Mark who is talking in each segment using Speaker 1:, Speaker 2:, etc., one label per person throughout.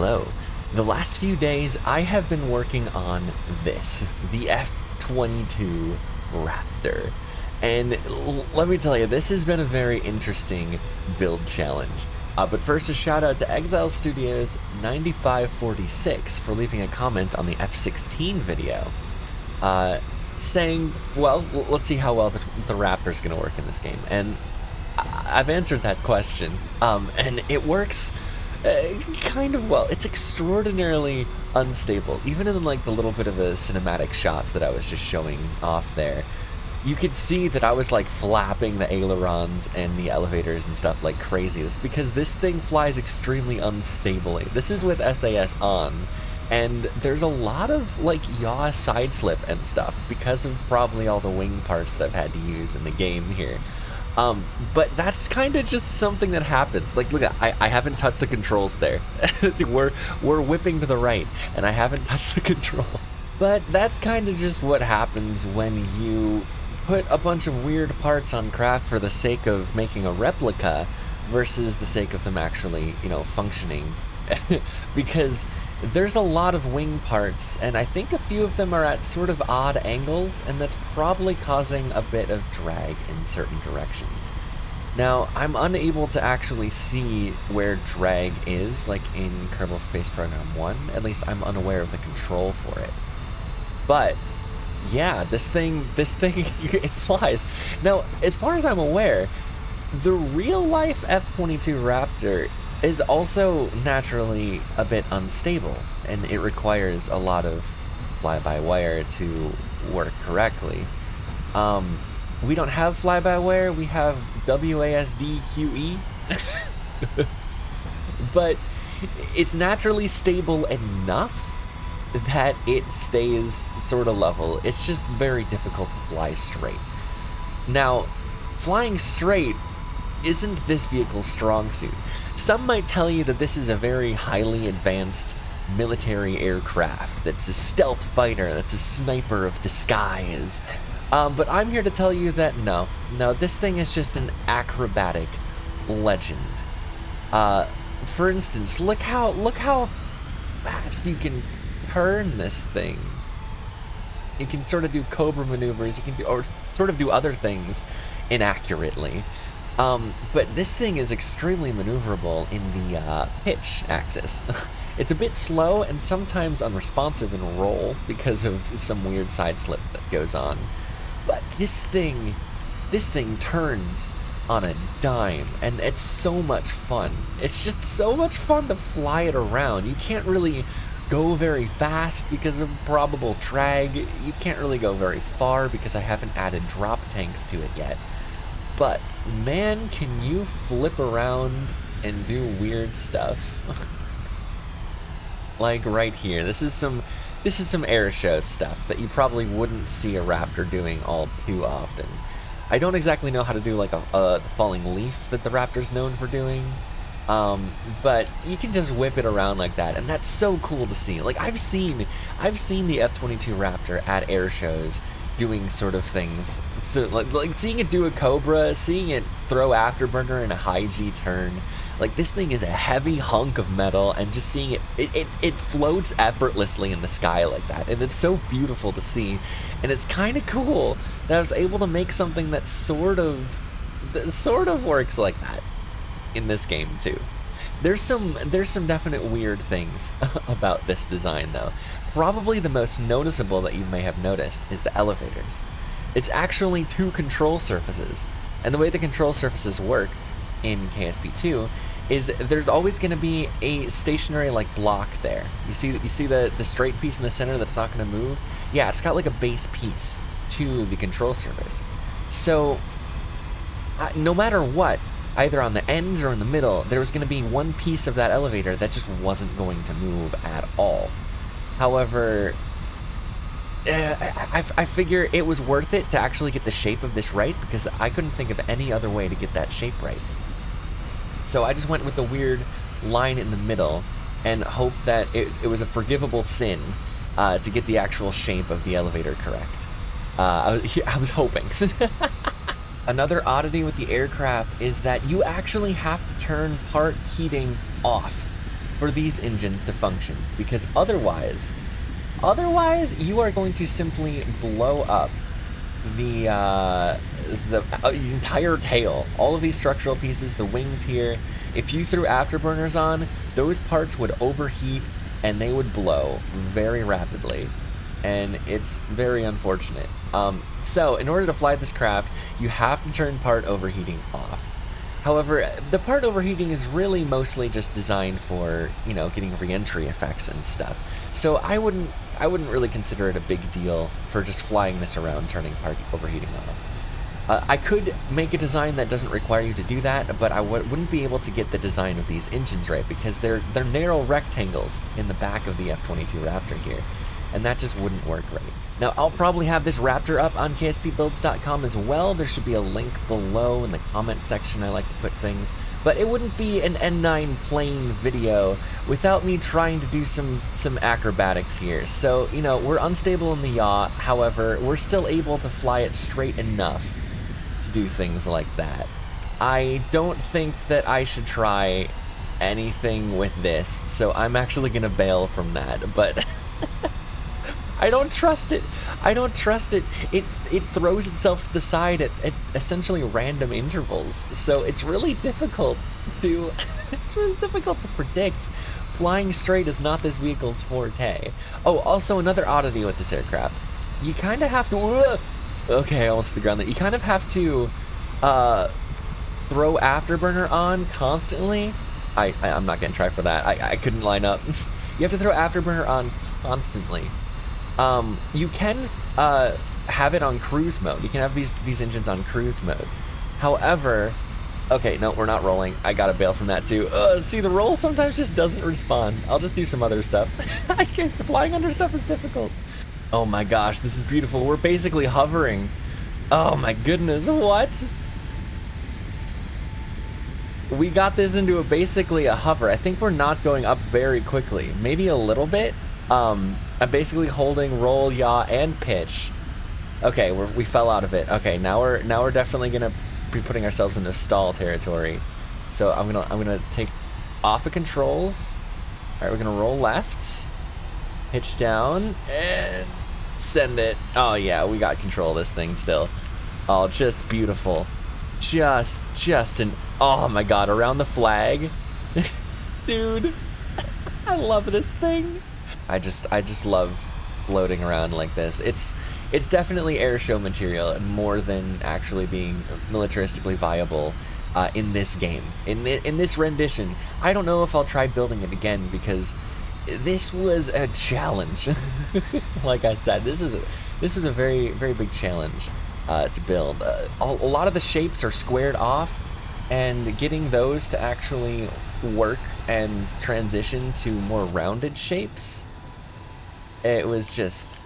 Speaker 1: Hello. The last few days I have been working on this, the F-22 Raptor. And let me tell you, this has been a very interesting build challenge. But first, a shout out to Exile Studios 9546 for leaving a comment on the F-16 video, saying, well, let's see how well the Raptor's gonna work in this game. And I've answered that question, and it works kind of well. It's extraordinarily unstable. Even in like the little bit of a cinematic shots that I was just showing off there, you could see that I was like flapping the ailerons and the elevators and stuff like crazy. That's because this thing flies extremely unstably. This is with SAS on, and there's a lot of like yaw side slip and stuff because of probably all the wing parts that I've had to use in the game here. But that's kind of just something that happens. Like, look, I haven't touched the controls there. we're whipping to the right, and I haven't touched the controls. But that's kind of just what happens when you put a bunch of weird parts on craft for the sake of making a replica versus the sake of them actually, functioning. Because there's a lot of wing parts, and I think a few of them are at sort of odd angles, and that's probably causing a bit of drag in certain directions. Now, I'm unable to actually see where drag is, like in Kerbal Space Program 1. At least I'm unaware of the control for it. But yeah, this thing, it flies. Now, as far as I'm aware, the real-life F-22 Raptor is also naturally a bit unstable, and it requires a lot of fly-by-wire to work correctly. We don't have fly-by-wire, we have WASD-QE, but it's naturally stable enough that it stays sort of level. It's just very difficult to fly straight. Now, flying straight isn't this vehicle's strong suit. Some might tell you that this is a very highly advanced military aircraft, that's a stealth fighter, that's a sniper of the skies. But I'm here to tell you that no, this thing is just an acrobatic legend. For instance, look how fast you can turn this thing. You can sort of do cobra maneuvers, you can do, or sort of do other things inaccurately. But this thing is extremely maneuverable in the pitch axis. It's a bit slow and sometimes unresponsive in roll because of some weird side slip that goes on. But this thing turns on a dime, and it's so much fun. It's just so much fun to fly it around. You can't really go very fast because of probable drag. You can't really go very far because I haven't added drop tanks to it yet. But man, can you flip around and do weird stuff. Like right here, this is some air show stuff that you probably wouldn't see a Raptor doing all too often. I don't exactly know how to do like the falling leaf that the Raptor's known for doing, but you can just whip it around like that, and that's so cool to see. Like I've seen the F-22 Raptor at air shows doing sort of things, so like seeing it do a cobra, seeing it throw afterburner in a high G turn. Like this thing is a heavy hunk of metal, and just seeing it floats effortlessly in the sky like that, and it's so beautiful to see. And it's kind of cool that I was able to make something that sort of works like that in this game too. There's some definite weird things about this design though. Probably the most noticeable that you may have noticed is the elevators. It's actually two control surfaces, and the way the control surfaces work in KSP2 is there's always going to be a stationary like block there. You see the straight piece in the center that's not going to move? Yeah, it's got like a base piece to the control surface. So no matter what, either on the ends or in the middle, there was going to be one piece of that elevator that just wasn't going to move at all. However, I figure it was worth it to actually get the shape of this right, because I couldn't think of any other way to get that shape right. So I just went with the weird line in the middle and hoped that it was a forgivable sin to get the actual shape of the elevator correct. I was hoping. Another oddity with the aircraft is that you actually have to turn part heating off. for these engines to function, because otherwise you are going to simply blow up the entire tail. All of these structural pieces, the wings here, if you threw afterburners on, those parts would overheat and they would blow very rapidly, and it's very unfortunate. So in order to fly this craft, you have to turn part overheating off. However, the part overheating is really mostly just designed for, you know, getting re-entry effects and stuff. So I wouldn't really consider it a big deal for just flying this around, turning part overheating off. I could make a design that doesn't require you to do that, but I wouldn't be able to get the design of these engines right, because they're narrow rectangles in the back of the F-22 Raptor here, and that just wouldn't work right. Now, I'll probably have this Raptor up on kspbuilds.com as well. There should be a link below in the comment section. I like to put things. But it wouldn't be an N9 plane video without me trying to do some acrobatics here. So, you know, we're unstable in the yaw. However, we're still able to fly it straight enough to do things like that. I don't think that I should try anything with this, so I'm actually going to bail from that. But I don't trust it. I don't trust it. It throws itself to the side at essentially random intervals. So it's really difficult to predict. Flying straight is not this vehicle's forte. Oh, also another oddity with this aircraft. You kind of have to okay, almost to the ground there. You kind of have to throw afterburner on constantly. I'm not gonna try for that. I couldn't line up. You have to throw afterburner on constantly. You can have it on cruise mode. You can have these engines on cruise mode. However, okay, no, we're not rolling. I gotta bail from that too. See, the roll sometimes just doesn't respond. I'll just do some other stuff. I can't. Flying under stuff is difficult. Oh my gosh, this is beautiful. We're basically hovering. Oh my goodness, what? We got this into basically a hover. I think we're not going up very quickly. Maybe a little bit. I'm basically holding roll, yaw, and pitch. Okay, we fell out of it. Okay, now we're definitely gonna be putting ourselves into stall territory. So I'm gonna take off of controls. All right, we're gonna roll left, pitch down, and send it. Oh yeah, we got control of this thing still. Oh, just beautiful. Just an, oh my god, around the flag. Dude, I love this thing. I just love floating around like this. It's definitely air show material more than actually being militaristically viable in this game. In this rendition, I don't know if I'll try building it again, because this was a challenge. Like I said, this is a very, very big challenge to build. A lot of the shapes are squared off, and getting those to actually work and transition to more rounded shapes, it was just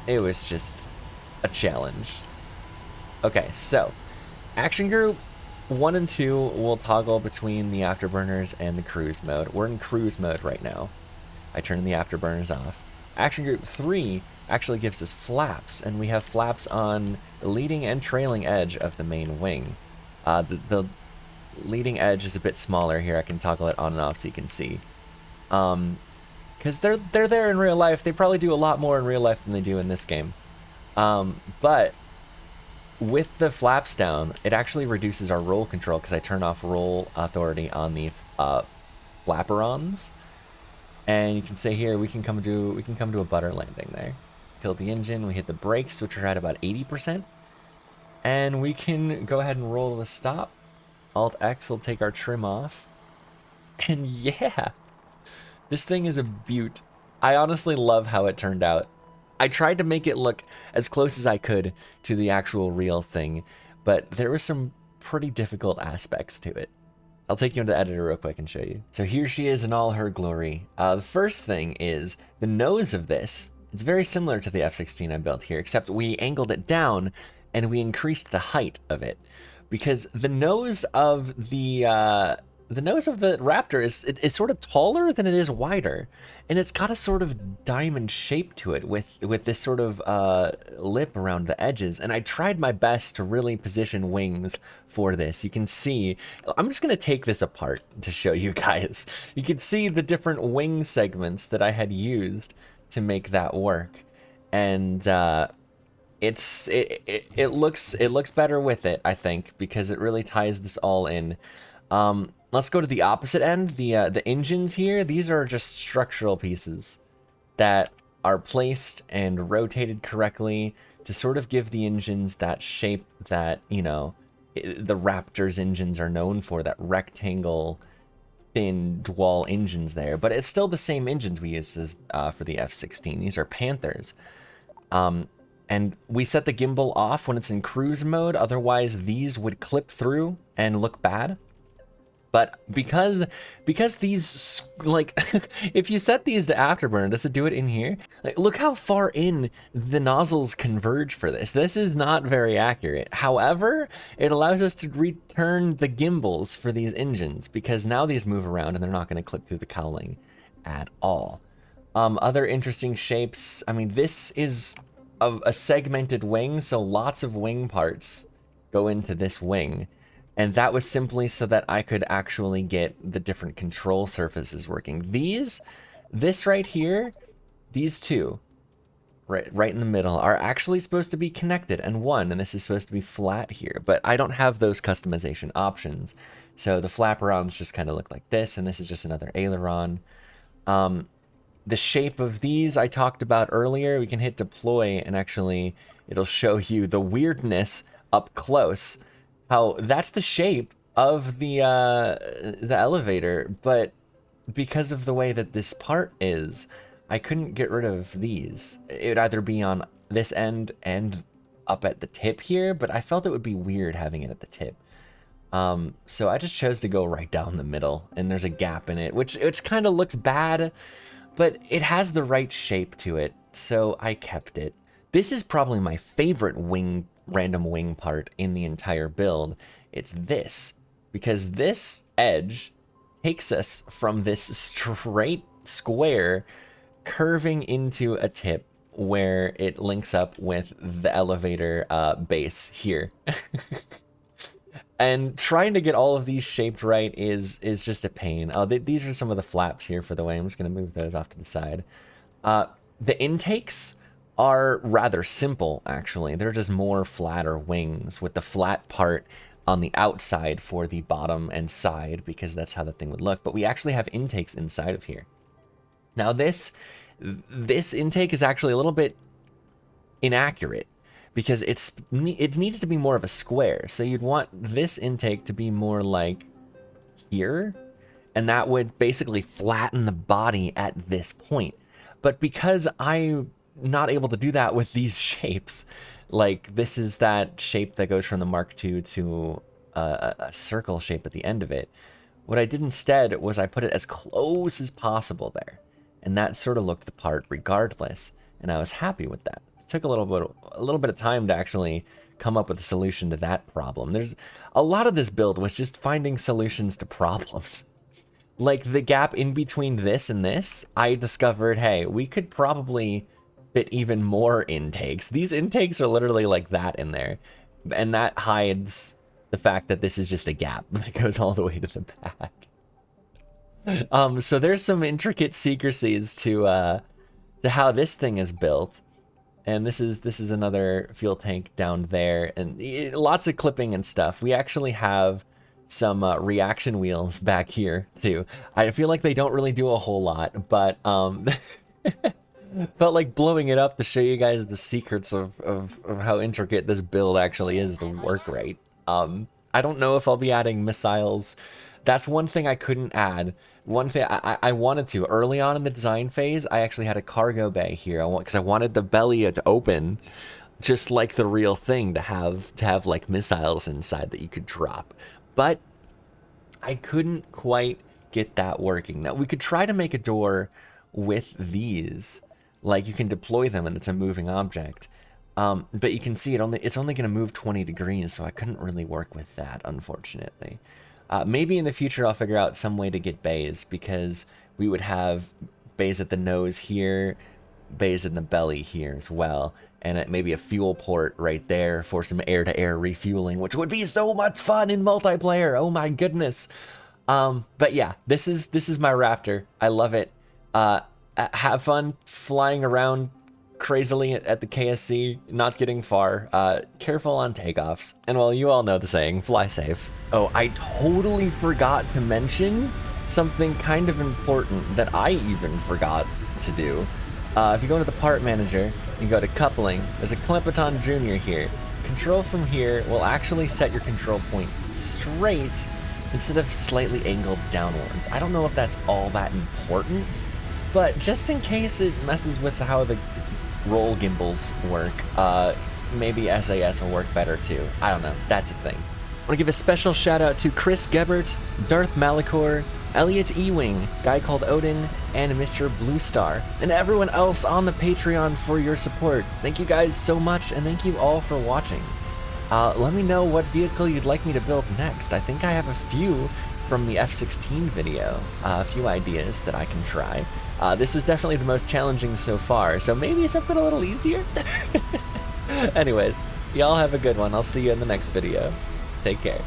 Speaker 1: a challenge. Okay, so action group 1 and 2 will toggle between the afterburners and the cruise mode. We're in cruise mode right now. I turned the afterburners off. Action group 3 actually gives us flaps, and we have flaps on the leading and trailing edge of the main wing. The leading edge is a bit smaller here. I can toggle it on and off so you can see. Because they're there in real life. They probably do a lot more in real life than they do in this game. But with the flaps down, it actually reduces our roll control, because I turn off roll authority on the flaperons. And you can say here we can come to a butter landing there. Kill the engine. We hit the brakes, which are at about 80%, and we can go ahead and roll to a stop. Alt X will take our trim off, and yeah. This thing is a beaut. I honestly love how it turned out. I tried to make it look as close as I could to the actual real thing, but there were some pretty difficult aspects to it. I'll take you into the editor real quick and show you. So here she is in all her glory. The first thing is the nose of this. It's very similar to the F-16 I built here, except we angled it down and we increased the height of it, because the nose of the the nose of the Raptor is sort of taller than it is wider, and it's got a sort of diamond shape to it with this sort of lip around the edges. And I tried my best to really position wings for this. You can see, I'm just gonna take this apart to show you guys. You can see the different wing segments that I had used to make that work, and it looks better with it, I think, because it really ties this all in. Let's go to the opposite end. The engines here, these are just structural pieces that are placed and rotated correctly to sort of give the engines that shape that, you know, the Raptor's engines are known for, that rectangle thin dual engines there. But it's still the same engines we use as for the F-16. These are Panthers. And we set the gimbal off when it's in cruise mode, otherwise these would clip through and look bad. But because these, like, if you set these to afterburner, does it do it in here? Like, look how far in the nozzles converge for this. This is not very accurate. However, it allows us to return the gimbals for these engines, because now these move around and they're not going to clip through the cowling at all. Other interesting shapes, I mean, this is a segmented wing, so lots of wing parts go into this wing. And that was simply so that I could actually get the different control surfaces working. This right here, these two, right in the middle, are actually supposed to be connected and one, and this is supposed to be flat here. But I don't have those customization options. So the flaperons just kind of look like this, and this is just another aileron. The shape of these I talked about earlier. We can hit deploy, and actually it'll show you the weirdness up close. How that's the shape of the elevator, but because of the way that this part is, I couldn't get rid of these. It would either be on this end and up at the tip here, but I felt it would be weird having it at the tip. So I just chose to go right down the middle, and there's a gap in it, which kind of looks bad, but it has the right shape to it, so I kept it. This is probably my favorite random wing part in the entire build. It's this, because this edge takes us from this straight square curving into a tip where it links up with the elevator base here. And trying to get all of these shaped right is just a pain. These are some of the flaps here for the wing. I'm just going to move those off to the side. The intakes are rather simple, actually. They're just more flatter wings with the flat part on the outside for the bottom and side, because that's how the thing would look. But we actually have intakes inside of here. Now this intake is actually a little bit inaccurate, because it needs to be more of a square. So you'd want this intake to be more like here, and that would basically flatten the body at this point. But because I'm not able to do that with these shapes, like this is that shape that goes from the Mark II to a circle shape at the end of it, what I did instead was I put it as close as possible there, and that sort of looked the part regardless, and I was happy with that. Took a little bit of time to actually come up with a solution to that problem. There's a lot of this build was just finding solutions to problems. Like the gap in between this and this, I discovered, hey, we could probably fit even more intakes. These intakes are literally like that in there, and that hides the fact that this is just a gap that goes all the way to the back. So there's some intricate secrecies to how this thing is built. And this is another fuel tank down there, and lots of clipping and stuff. We actually have some reaction wheels back here too. I feel like they don't really do a whole lot, but felt like blowing it up to show you guys the secrets of how intricate this build actually is to work right. I don't know if I'll be adding missiles. That's one thing I couldn't add. One thing I wanted to early on in the design phase, I actually had a cargo bay here. Because I wanted the belly to open, just like the real thing, to have like missiles inside that you could drop. But I couldn't quite get that working. Now we could try to make a door with these, like you can deploy them and it's a moving object. But you can see it's only going to move 20 degrees, so I couldn't really work with that, unfortunately. Maybe in the future I'll figure out some way to get bays, because we would have bays at the nose here, bays in the belly here as well, and maybe a fuel port right there for some air-to-air refueling, which would be so much fun in multiplayer. Oh my goodness. But yeah, this is my Raptor. I love it. Have fun flying around crazily at the KSC, not getting far. Careful on takeoffs. And well, you all know the saying, fly safe. Oh, I totally forgot to mention something kind of important that I even forgot to do. If you go into the part manager, you go to coupling, there's a Clempaton Jr. here. Control from here will actually set your control point straight instead of slightly angled downwards. I don't know if that's all that important, but just in case it messes with how the roll gimbals work, maybe SAS will work better too. I don't know, that's a thing. I want to give a special shout out to Chris Gebert, Darth Malachor, Elliot Ewing, Guy Called Odin, and Mr. Blue Star, and everyone else on the Patreon for your support. Thank you guys so much, and thank you all for watching. Let me know what vehicle you'd like me to build next. I think I have a few from the F-16 video, a few ideas that I can try. This was definitely the most challenging so far, so maybe something a little easier? Anyways, y'all have a good one. I'll see you in the next video. Take care.